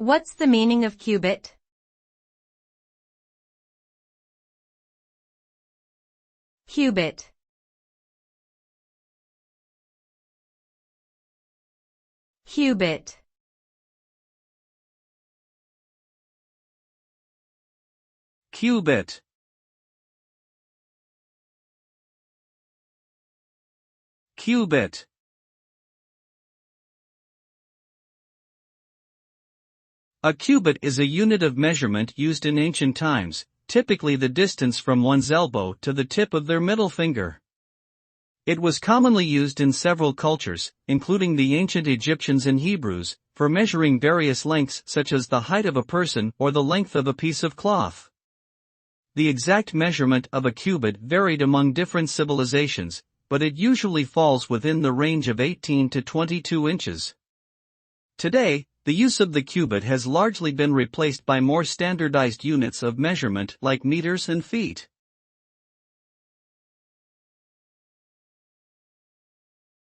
What's the meaning of cubit? Cubit. Cubit. Cubit. Cubit. A cubit is a unit of measurement used in ancient times, typically the distance from one's elbow to the tip of their middle finger. It was commonly used in several cultures, including the ancient Egyptians and Hebrews, for measuring various lengths such as the height of a person or the length of a piece of cloth. The exact measurement of a cubit varied among different civilizations, but it usually falls within the range of 18 to 22 inches. Today, the use of the cubit has largely been replaced by more standardized units of measurement like meters and feet.